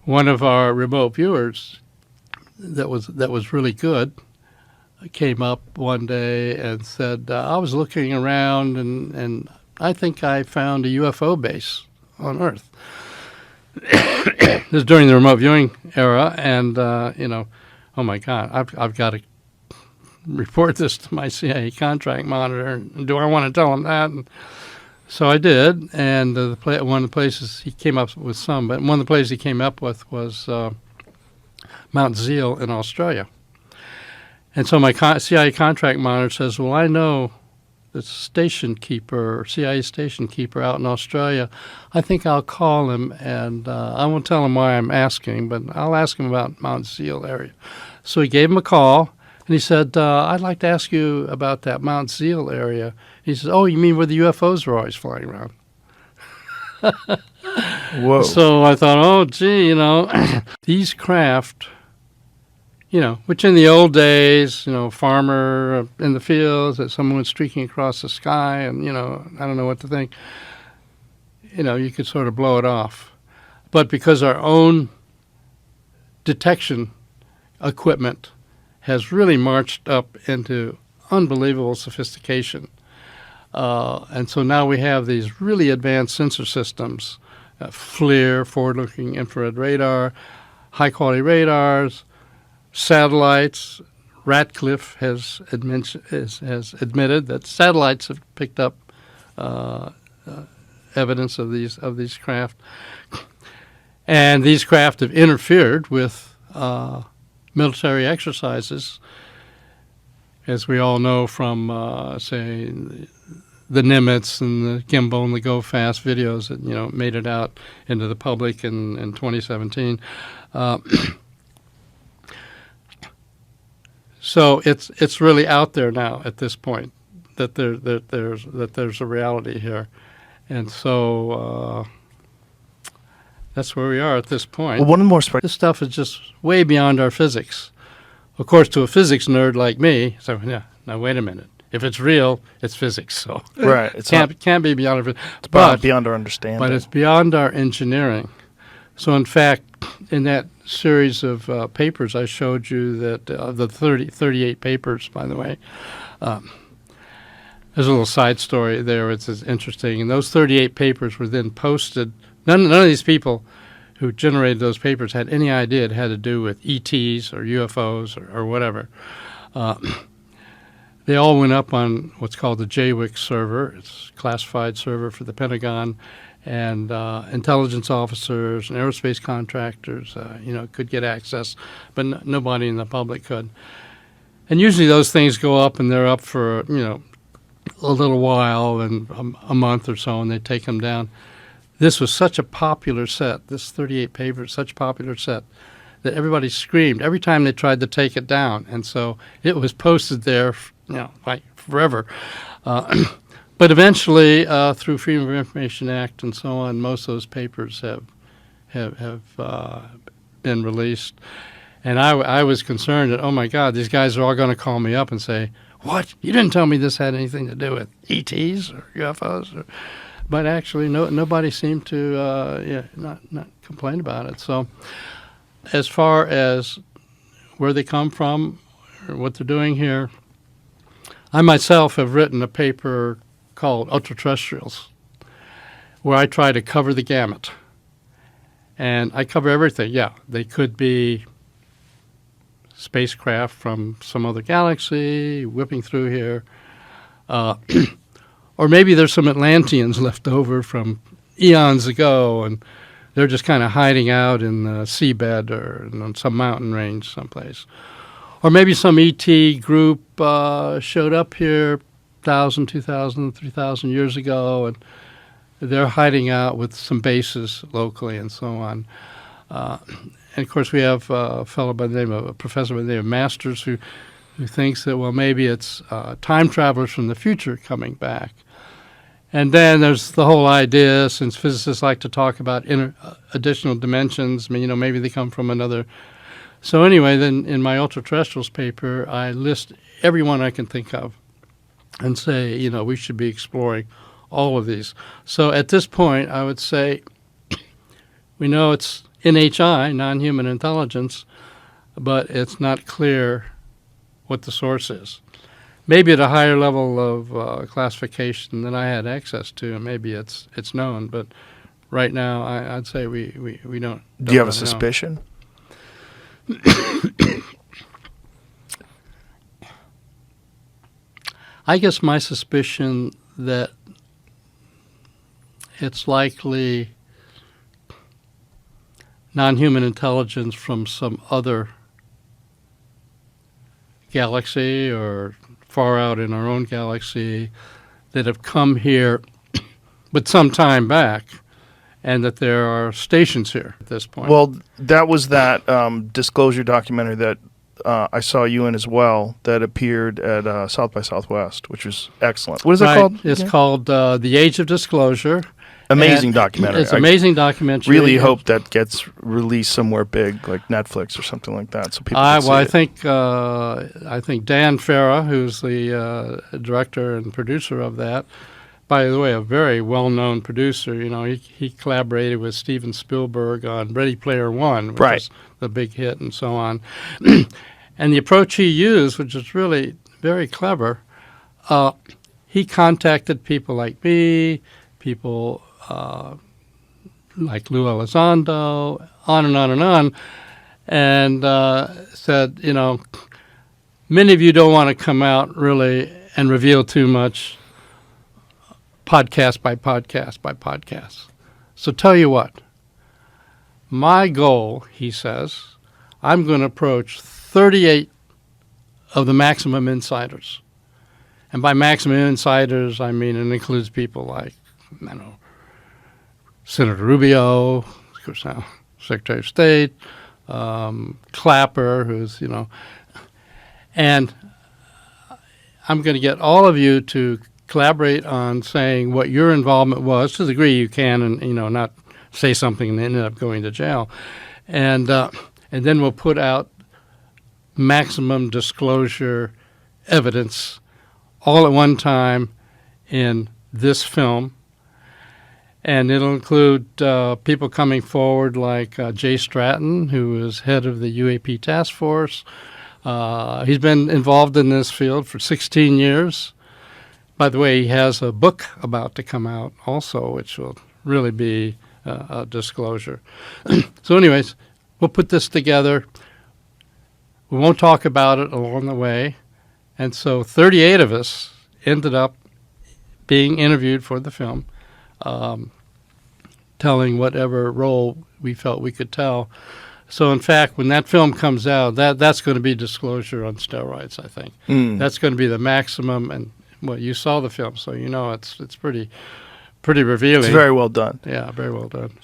one of our remote viewers that was really good came up one day and said, I was looking around and I think I found a UFO base on Earth. This is during the remote viewing era, and, oh my God, I've got to report this to my CIA contract monitor. Do I want to tell him that? And so I did, and one of the places he came up with but one of the places he came up with was Mount Zeal in Australia. And so my CIA contract monitor says, well, I know the station keeper, CIA station keeper out in Australia. I think I'll call him, and I won't tell him why I'm asking, but I'll ask him about Mount Zeal area. So he gave him a call, and he said, I'd like to ask you about that Mount Zeal area. He says, oh, you mean where the UFOs are always flying around? Whoa. So I thought, oh, gee, these craft, which in the old days, farmer in the fields, that someone was streaking across the sky, and, I don't know what to think. You could sort of blow it off. But because our own detection equipment has really marched up into unbelievable sophistication, and so now we have these really advanced sensor systems, FLIR, forward-looking infrared radar, high-quality radars, satellites. Ratcliffe has admitted that satellites have picked up evidence of these craft, and these craft have interfered with military exercises, as we all know from, say, the Nimitz and the Gimbal and the Go Fast videos that made it out into the public in 2017. So it's really out there now at this point that there's a reality here, and so that's where we are at this point. Well, one more this stuff is just way beyond our physics. Of course, to a physics nerd like me, so yeah. Now wait a minute. If it's real, it's physics. So right, it can't be beyond our physics. It's beyond our understanding. But it's beyond our engineering. So in fact, in that series of papers I showed you, that the 38 papers, by the way, there's a little side story there. It's interesting. And those 38 papers were then posted. None of these people who generated those papers had any idea it had to do with ETs or UFOs or whatever. They all went up on what's called the JWIC server. It's a classified server for the Pentagon, and intelligence officers and aerospace contractors, could get access, but nobody in the public could. And usually those things go up, and they're up for a little while, and a month or so, and they take them down. This was such a popular set. This 38 papers, such a popular set, that everybody screamed every time they tried to take it down, and so it was posted there, like forever. But eventually, through Freedom of Information Act and so on, most of those papers have been released. And I was concerned that, oh my God, these guys are all going to call me up and say, "What? You didn't tell me this had anything to do with ETs or UFOs?" But actually, nobody seemed to not complain about it. So, as far as where they come from or what they're doing here, I myself have written a paper called Ultraterrestrials, where I try to cover the gamut. And I cover everything. Yeah, they could be spacecraft from some other galaxy whipping through here. Or maybe there's some Atlanteans left over from eons ago, and they're just kind of hiding out in the seabed or on some mountain range someplace. Or maybe some ET group showed up here 1,000, 2,000, 3,000 years ago, and they're hiding out with some bases locally and so on. And, of course, we have a fellow by the name of, a professor by the name of Masters who thinks that, well, maybe it's time travelers from the future coming back. And then there's the whole idea, since physicists like to talk about additional dimensions, maybe they come from another. So anyway, then in my Ultraterrestrials paper, I list everyone I can think of and say, we should be exploring all of these. So at this point, I would say we know it's NHI, non-human intelligence, but it's not clear what the source is. Maybe at a higher level of classification than I had access to, and maybe it's known. But right now, I'd say we don't. Do you have a really know. suspicion? I guess my suspicion that it's likely non-human intelligence from some other galaxy or far out in our own galaxy that have come here but some time back, and that there are stations here at this point. Well, that was that disclosure documentary that I saw you in as well, that appeared at South by Southwest, which was excellent. What is it called? It's called The Age of Disclosure. Amazing And documentary. It's an amazing documentary. Really hope that gets released somewhere big, like Netflix or something like that, so people can see it. I think Dan Farah, who's the director and producer of that, by the way, a very well-known producer. You know, he collaborated with Steven Spielberg on Ready Player One, which Right. was the big hit, and so on. And the approach he used, which is really very clever, he contacted people like me, people like Lou Elizondo, on and on and on, and said, you know, many of you don't want to come out really and reveal too much podcast by podcast by podcast. So tell you what, my goal, he says, I'm going to approach 38 of the maximum insiders. And by maximum insiders, I mean it includes people like, I don't know, Senator Rubio, of course now Secretary of State, Clapper, who's, you know, and I'm going to get all of you to collaborate on saying what your involvement was to the degree you can, and, you know, not say something and end up going to jail. And then we'll put out maximum disclosure evidence all at one time in this film. And it'll include people coming forward like Jay Stratton, who is head of the UAP task force. He's been involved in this field for 16 years. By the way, he has a book about to come out also, which will really be a disclosure. So anyways, we'll put this together. We won't talk about it along the way. And so 38 of us ended up being interviewed for the film, telling whatever role we felt we could tell. So, in fact, when that film comes out, that's going to be disclosure on steroids, I think. That's going to be the maximum. And, well, you saw the film, so you know it's pretty revealing. It's very well done. Yeah, very well done.